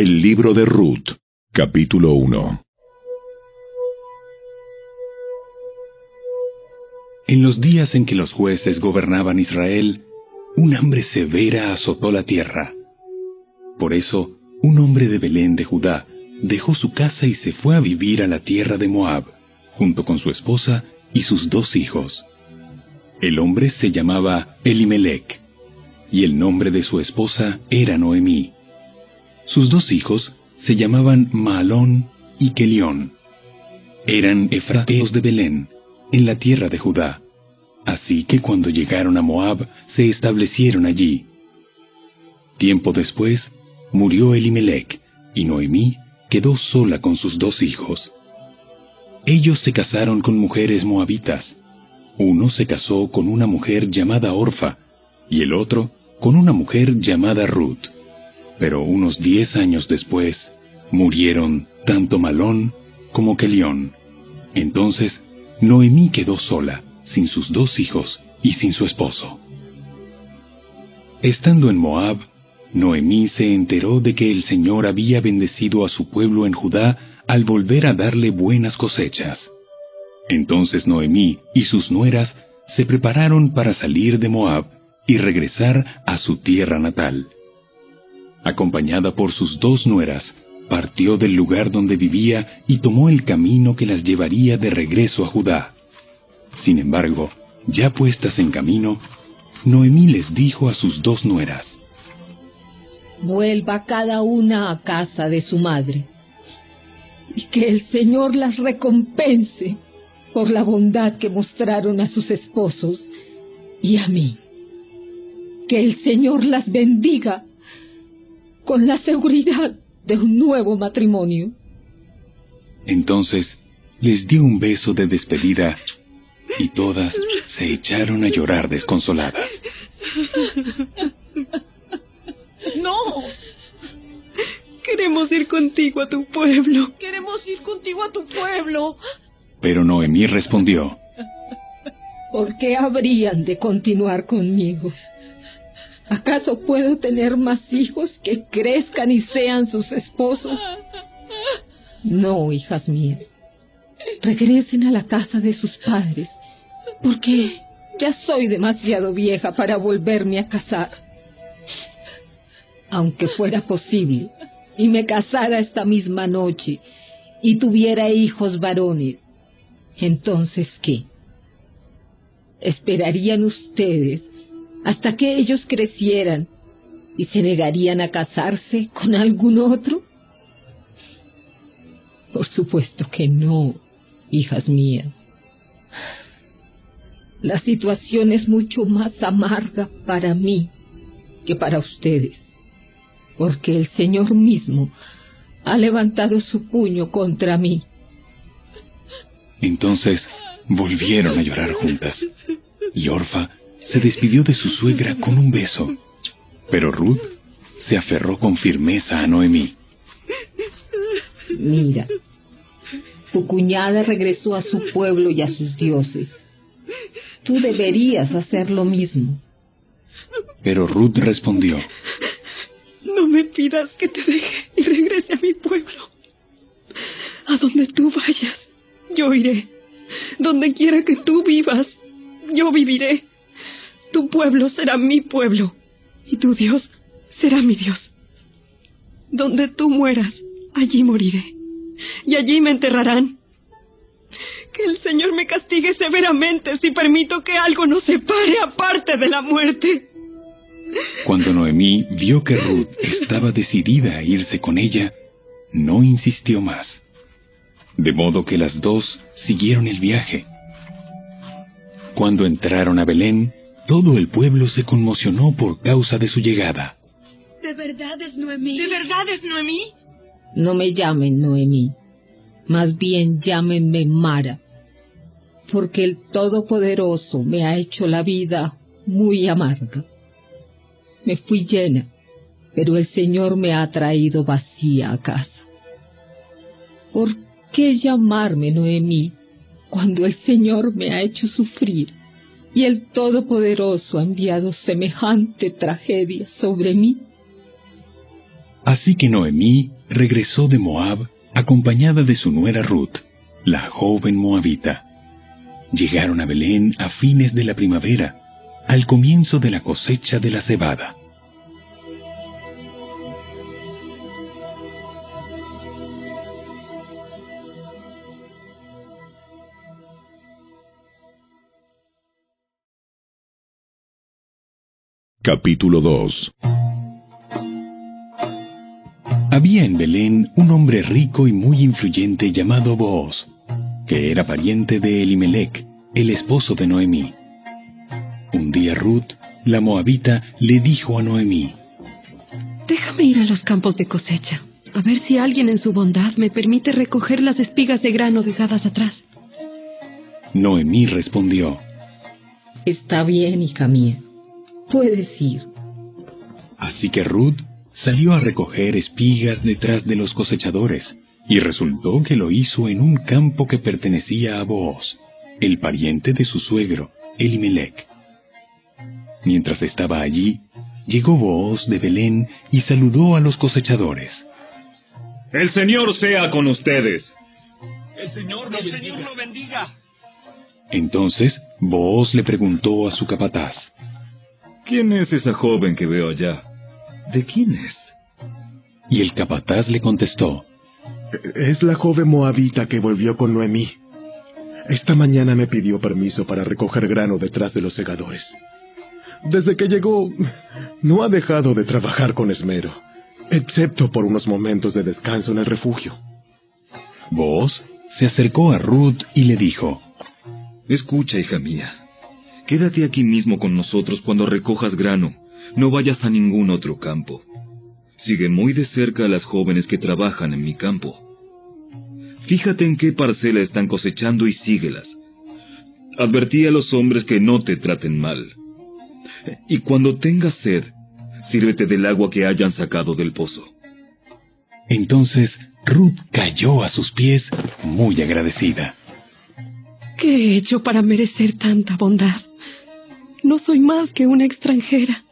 El libro de Ruth, capítulo 1. En los días en que los jueces gobernaban Israel, un hambre severa azotó la tierra. Por eso, un hombre de Belén de Judá dejó su casa y se fue a vivir a la tierra de Moab, junto con su esposa y sus 2 hijos. El hombre se llamaba Elimelec, y el nombre de su esposa era Noemí. Sus 2 hijos se llamaban Mahalón y Kelión. Eran efrateos de Belén, en la tierra de Judá. Así que cuando llegaron a Moab, se establecieron allí. Tiempo después, murió Elimelec, y Noemí quedó sola con sus 2 hijos. Ellos se casaron con mujeres moabitas. Uno se casó con una mujer llamada Orfa, y el otro con una mujer llamada Ruth. Pero unos 10 años después, murieron tanto Mahalón como Kelión. Entonces, Noemí quedó sola, sin sus 2 hijos y sin su esposo. Estando en Moab, Noemí se enteró de que el Señor había bendecido a su pueblo en Judá al volver a darle buenas cosechas. Entonces Noemí y sus nueras se prepararon para salir de Moab y regresar a su tierra natal. Acompañada por sus 2 nueras, partió del lugar donde vivía y tomó el camino que las llevaría de regreso a Judá. Sin embargo, ya puestas en camino, Noemí les dijo a sus 2 nueras: «Vuelva cada una a casa de su madre, y que el Señor las recompense por la bondad que mostraron a sus esposos y a mí. Que el Señor las bendiga con la seguridad de un nuevo matrimonio». Entonces les dio un beso de despedida y todas se echaron a llorar desconsoladas. ¡No! Queremos ir contigo a tu pueblo. Queremos ir contigo a tu pueblo. Pero Noemí respondió: ¿Por qué habrían de continuar conmigo? ¿Acaso puedo tener más hijos que crezcan y sean sus esposos? No, hijas mías. Regresen a la casa de sus padres, porque ya soy demasiado vieja para volverme a casar. Aunque fuera posible, y me casara esta misma noche, y tuviera hijos varones, ¿entonces qué? ¿Esperarían ustedes hasta que ellos crecieran y se negarían a casarse con algún otro? Por supuesto que no, hijas mías. La situación es mucho más amarga para mí que para ustedes, porque el Señor mismo ha levantado su puño contra mí. Entonces volvieron a llorar juntas, y Orfa se despidió de su suegra con un beso, pero Ruth se aferró con firmeza a Noemí. Mira, tu cuñada regresó a su pueblo y a sus dioses. Tú deberías hacer lo mismo. Pero Ruth respondió: No me pidas que te deje y regrese a mi pueblo. A donde tú vayas, yo iré. Donde quiera que tú vivas, yo viviré. Tu pueblo será mi pueblo, y tu Dios será mi Dios. Donde tú mueras, allí moriré, y allí me enterrarán. Que el Señor me castigue severamente si permito que algo nos separe aparte de la muerte. Cuando Noemí vio que Ruth estaba decidida a irse con ella, no insistió más. De modo que las 2 siguieron el viaje. Cuando entraron a Belén, todo el pueblo se conmocionó por causa de su llegada. ¿De verdad es Noemí? ¿De verdad es Noemí? No me llamen Noemí, más bien llámenme Mara, porque el Todopoderoso me ha hecho la vida muy amarga. Me fui llena, pero el Señor me ha traído vacía a casa. ¿Por qué llamarme Noemí cuando el Señor me ha hecho sufrir y el Todopoderoso ha enviado semejante tragedia sobre mí? Así que Noemí regresó de Moab acompañada de su nuera Ruth, la joven moabita. Llegaron a Belén a fines de la primavera, al comienzo de la cosecha de la cebada. Capítulo 2. Había en Belén un hombre rico y muy influyente llamado Booz, que era pariente de Elimelec, el esposo de Noemí. Un día Ruth, la moabita, le dijo a Noemí: Déjame ir a los campos de cosecha, a ver si alguien en su bondad me permite recoger las espigas de grano dejadas atrás. Noemí respondió: Está bien, hija mía. Puedes ir. Así que Ruth salió a recoger espigas detrás de los cosechadores, y resultó que lo hizo en un campo que pertenecía a Booz, el pariente de su suegro, Elimelec. Mientras estaba allí, llegó Booz de Belén y saludó a los cosechadores. ¡El Señor sea con ustedes! ¡El Señor lo bendiga! Entonces Booz le preguntó a su capataz: ¿Quién es esa joven que veo allá? ¿De quién es? Y el capataz le contestó: Es la joven moabita que volvió con Noemí. Esta mañana me pidió permiso para recoger grano detrás de los segadores. Desde que llegó, no ha dejado de trabajar con esmero, excepto por unos momentos de descanso en el refugio. Booz se acercó a Ruth y le dijo: Escucha, hija mía. Quédate aquí mismo con nosotros cuando recojas grano. No vayas a ningún otro campo. Sigue muy de cerca a las jóvenes que trabajan en mi campo. Fíjate en qué parcela están cosechando y síguelas. Advertí a los hombres que no te traten mal. Y cuando tengas sed, sírvete del agua que hayan sacado del pozo. Entonces Ruth cayó a sus pies muy agradecida. ¿Qué he hecho para merecer tanta bondad? No soy más que una extranjera.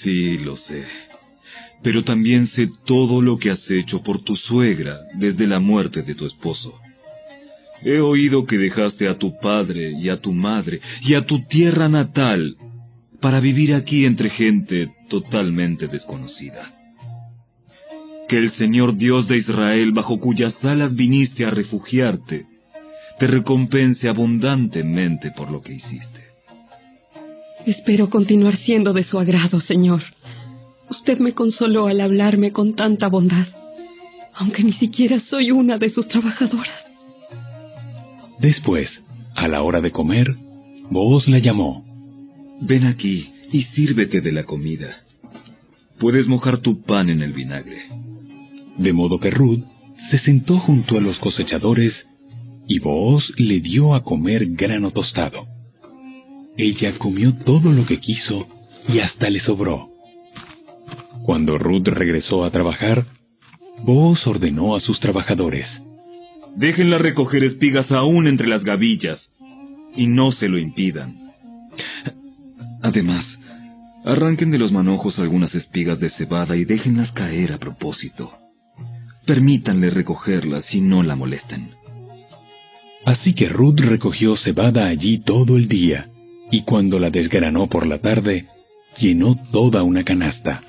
Sí, lo sé. Pero también sé todo lo que has hecho por tu suegra desde la muerte de tu esposo. He oído que dejaste a tu padre y a tu madre y a tu tierra natal para vivir aquí entre gente totalmente desconocida. Que el Señor Dios de Israel, bajo cuyas alas viniste a refugiarte, te recompense abundantemente por lo que hiciste. Espero continuar siendo de su agrado, Señor. Usted me consoló al hablarme con tanta bondad, aunque ni siquiera soy una de sus trabajadoras. Después, a la hora de comer, Booz la llamó. Ven aquí y sírvete de la comida. Puedes mojar tu pan en el vinagre. De modo que Ruth se sentó junto a los cosechadores y Booz le dio a comer grano tostado. Ella comió todo lo que quiso y hasta le sobró. Cuando Ruth regresó a trabajar, Booz ordenó a sus trabajadores: Déjenla recoger espigas aún entre las gavillas, y no se lo impidan. Además, arranquen de los manojos algunas espigas de cebada y déjenlas caer a propósito. Permítanle recogerlas y no la molesten. Así que Ruth recogió cebada allí todo el día, y cuando la desgranó por la tarde, llenó toda una canasta.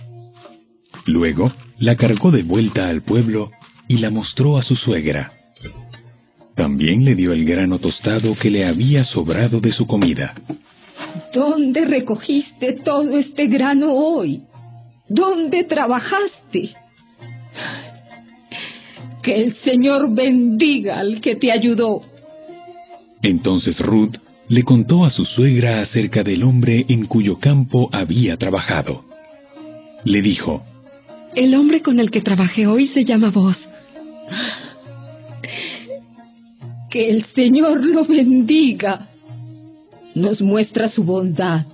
Luego la cargó de vuelta al pueblo y la mostró a su suegra. También le dio el grano tostado que le había sobrado de su comida. ¿Dónde recogiste todo este grano hoy? ¿Dónde trabajaste? Que el Señor bendiga al que te ayudó. Entonces Ruth le contó a su suegra acerca del hombre en cuyo campo había trabajado. Le dijo: El hombre con el que trabajé hoy se llama Booz. Que el Señor lo bendiga. Nos muestra su bondad,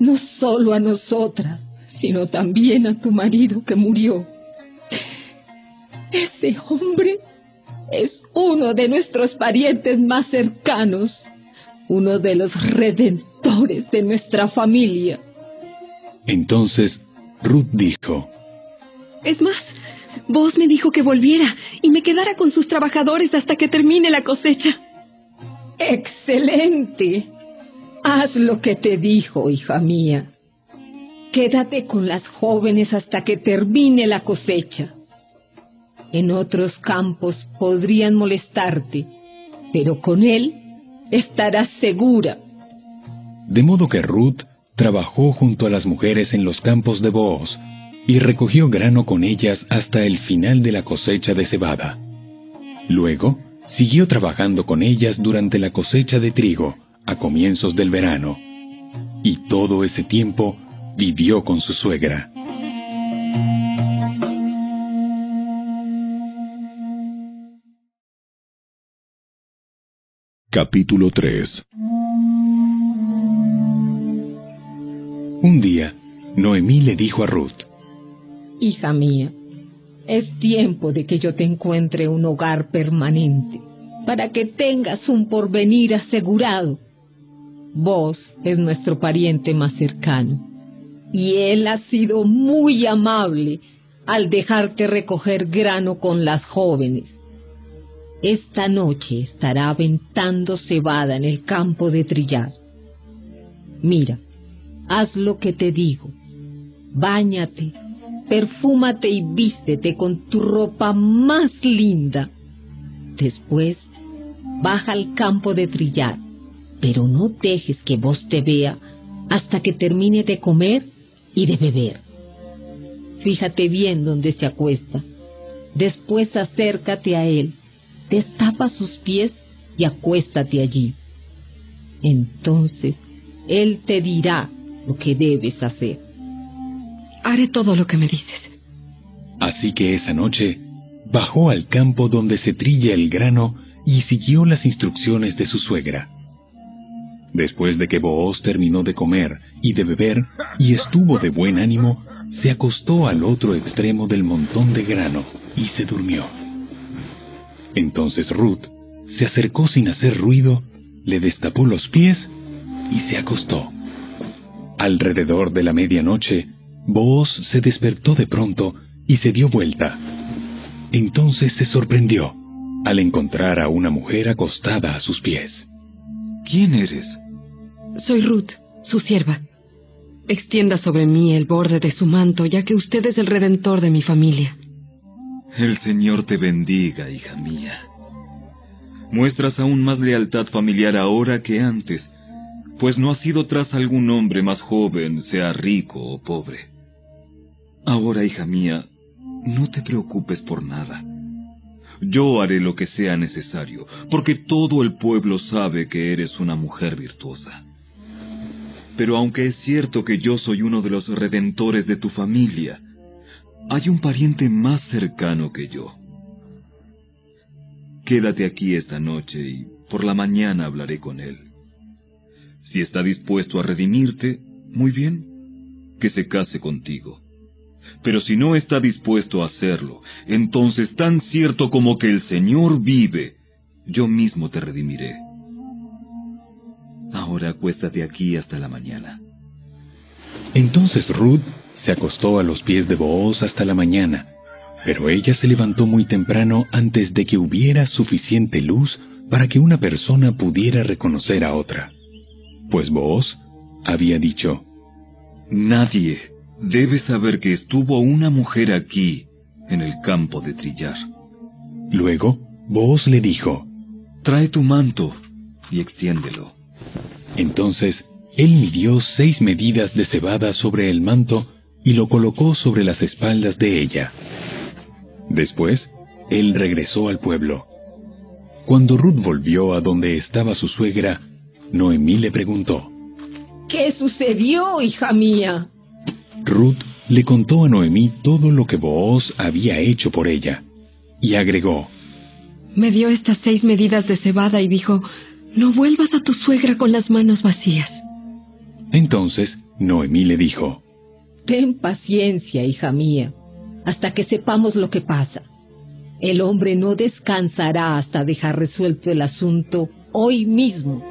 no solo a nosotras, sino también a tu marido que murió. Ese hombre es uno de nuestros parientes más cercanos, uno de los redentores de nuestra familia. Entonces Ruth dijo: Es más, Boaz me dijo que volviera y me quedara con sus trabajadores hasta que termine la cosecha. ¡Excelente! Haz lo que te dijo, hija mía. Quédate con las jóvenes hasta que termine la cosecha. En otros campos podrían molestarte, pero con él estarás segura. De modo que Ruth trabajó junto a las mujeres en los campos de Booz y recogió grano con ellas hasta el final de la cosecha de cebada. Luego, siguió trabajando con ellas durante la cosecha de trigo, a comienzos del verano, y todo ese tiempo vivió con su suegra. Capítulo 3. Un día, Noemí le dijo a Ruth: Hija mía, es tiempo de que yo te encuentre un hogar permanente, para que tengas un porvenir asegurado. Vos es nuestro pariente más cercano, y él ha sido muy amable al dejarte recoger grano con las jóvenes. Esta noche estará aventando cebada en el campo de trillar. Mira, haz lo que te digo. Báñate, perfúmate y vístete con tu ropa más linda. Después, baja al campo de trillar, pero no dejes que Boaz te vea hasta que termine de comer y de beber. Fíjate bien dónde se acuesta. Después acércate a él, destapa sus pies y acuéstate allí. Entonces, él te dirá lo que debes hacer. Haré todo lo que me dices. Así que esa noche bajó al campo donde se trilla el grano y siguió las instrucciones de su suegra. Después de que Booz terminó de comer y de beber y estuvo de buen ánimo, se acostó al otro extremo del montón de grano y se durmió. Entonces Ruth se acercó sin hacer ruido, le destapó los pies y se acostó. Alrededor de la medianoche, Booz se despertó de pronto y se dio vuelta. Entonces se sorprendió al encontrar a una mujer acostada a sus pies. ¿Quién eres? Soy Ruth, su sierva. Extienda sobre mí el borde de su manto, ya que usted es el redentor de mi familia. El Señor te bendiga, hija mía. Muestras aún más lealtad familiar ahora que antes, pues no has ido tras algún hombre más joven, sea rico o pobre. Ahora, hija mía, no te preocupes por nada. Yo haré lo que sea necesario, porque todo el pueblo sabe que eres una mujer virtuosa. Pero aunque es cierto que yo soy uno de los redentores de tu familia, hay un pariente más cercano que yo. Quédate aquí esta noche y por la mañana hablaré con él. Si está dispuesto a redimirte, muy bien, que se case contigo. Pero si no está dispuesto a hacerlo, entonces tan cierto como que el Señor vive, yo mismo te redimiré. Ahora acuéstate aquí hasta la mañana. Entonces Ruth se acostó a los pies de Booz hasta la mañana, pero ella se levantó muy temprano antes de que hubiera suficiente luz para que una persona pudiera reconocer a otra. Pues Booz había dicho: Nadie debe saber que estuvo una mujer aquí, en el campo de trillar. Luego, Booz le dijo: Trae tu manto y extiéndelo. Entonces, él midió 6 medidas de cebada sobre el manto y lo colocó sobre las espaldas de ella. Después, él regresó al pueblo. Cuando Ruth volvió a donde estaba su suegra, Noemí le preguntó: ¿Qué sucedió, hija mía? Ruth le contó a Noemí todo lo que Booz había hecho por ella, y agregó: Me dio estas 6 medidas de cebada y dijo: no vuelvas a tu suegra con las manos vacías. Entonces Noemí le dijo: Ten paciencia, hija mía, hasta que sepamos lo que pasa. El hombre no descansará hasta dejar resuelto el asunto hoy mismo.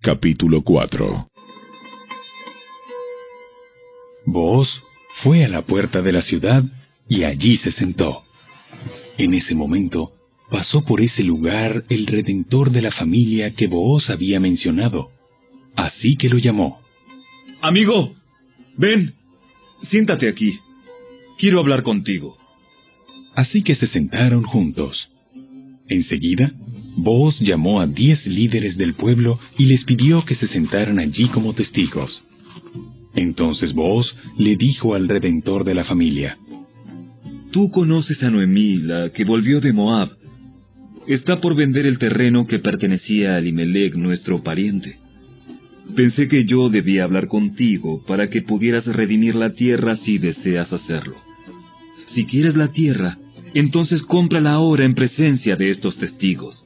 Capítulo 4. Booz fue a la puerta de la ciudad y allí se sentó. En ese momento pasó por ese lugar el redentor de la familia que Booz había mencionado, así que lo llamó. Amigo, ven, siéntate aquí. Quiero hablar contigo. Así que se sentaron juntos. Enseguida, Booz llamó a 10 líderes del pueblo y les pidió que se sentaran allí como testigos. Entonces Booz le dijo al redentor de la familia: Tú conoces a Noemí, la que volvió de Moab. Está por vender el terreno que pertenecía a Elimelec, nuestro pariente. Pensé que yo debía hablar contigo para que pudieras redimir la tierra si deseas hacerlo. Si quieres la tierra, entonces cómprala ahora en presencia de estos testigos.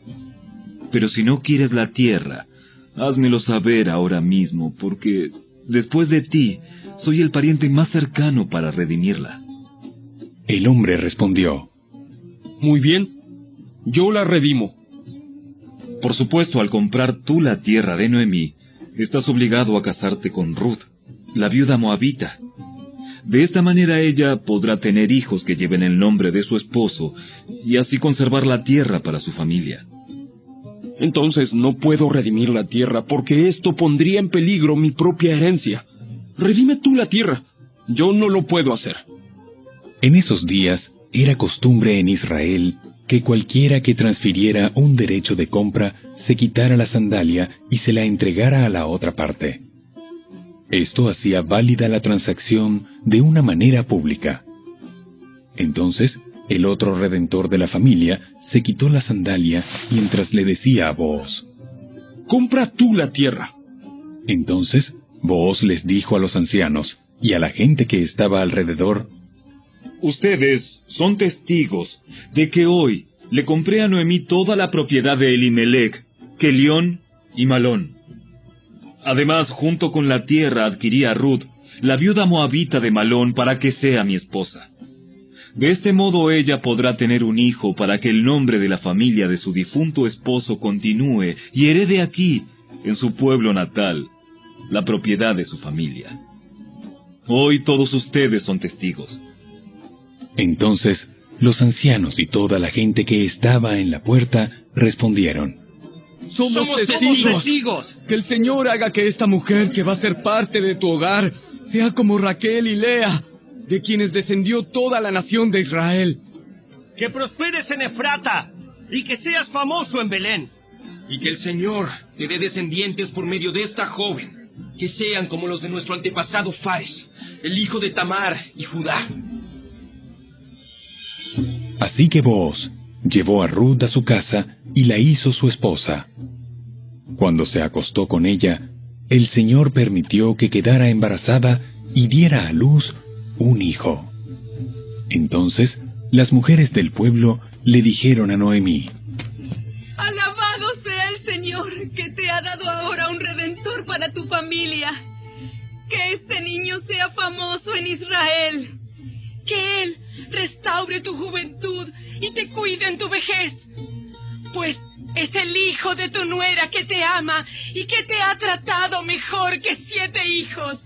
Pero si no quieres la tierra, házmelo saber ahora mismo, porque después de ti, soy el pariente más cercano para redimirla. El hombre respondió: Muy bien, yo la redimo. Por supuesto, al comprar tú la tierra de Noemí, estás obligado a casarte con Ruth, la viuda moabita. De esta manera ella podrá tener hijos que lleven el nombre de su esposo y así conservar la tierra para su familia. Entonces no puedo redimir la tierra porque esto pondría en peligro mi propia herencia. Redime tú la tierra. Yo no lo puedo hacer. En esos días era costumbre en Israel que cualquiera que transfiriera un derecho de compra se quitara la sandalia y se la entregara a la otra parte. Esto hacía válida la transacción de una manera pública. Entonces, el otro redentor de la familia se quitó la sandalia mientras le decía a Booz: Compra tú la tierra. Entonces, Booz les dijo a los ancianos y a la gente que estaba alrededor: Ustedes son testigos de que hoy le compré a Noemí toda la propiedad de Elimelec, Kelión y Malón. Además, junto con la tierra adquirí a Ruth, la viuda moabita de Malón, para que sea mi esposa. De este modo ella podrá tener un hijo para que el nombre de la familia de su difunto esposo continúe y herede aquí, en su pueblo natal, la propiedad de su familia. Hoy todos ustedes son testigos. Entonces, los ancianos y toda la gente que estaba en la puerta respondieron: Somos testigos. Que el Señor haga que esta mujer que va a ser parte de tu hogar sea como Raquel y Lea, de quienes descendió toda la nación de Israel. Que prosperes en Efrata y que seas famoso en Belén. Y que el Señor te dé descendientes por medio de esta joven, que sean como los de nuestro antepasado Fares, el hijo de Tamar y Judá. Así que Booz llevó a Ruth a su casa y la hizo su esposa. Cuando se acostó con ella, el Señor permitió que quedara embarazada y diera a luz un hijo. Entonces, las mujeres del pueblo le dijeron a Noemí: Alabado sea el Señor, que te ha dado ahora un redentor para tu familia. Que este niño sea famoso en Israel. Que él restaure tu juventud y te cuide en tu vejez. Pues es el hijo de tu nuera que te ama y que te ha tratado mejor que 7 hijos.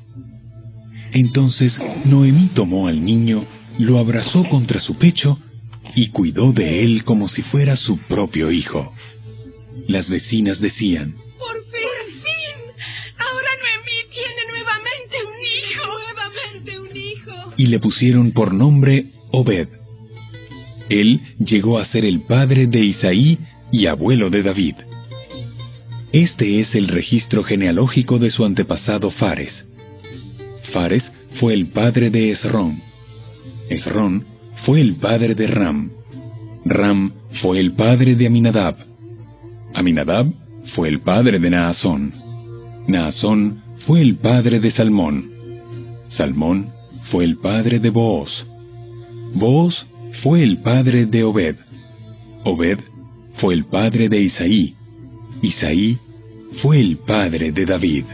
Entonces Noemí tomó al niño, lo abrazó contra su pecho y cuidó de él como si fuera su propio hijo. Las vecinas decían: ¡Por fin! Ahora Noemí tiene nuevamente un hijo. Y le pusieron por nombre Obed. Él llegó a ser el padre de Isaí y abuelo de David. Este es el registro genealógico de su antepasado Fares. Fares fue el padre de Esrón. Esrón fue el padre de Ram. Ram fue el padre de Aminadab. Aminadab fue el padre de Naasón. Naasón fue el padre de Salmón. Salmón fue el padre de Booz. Booz fue el padre de Obed. Obed fue el padre de Isaí. Isaí fue el padre de David.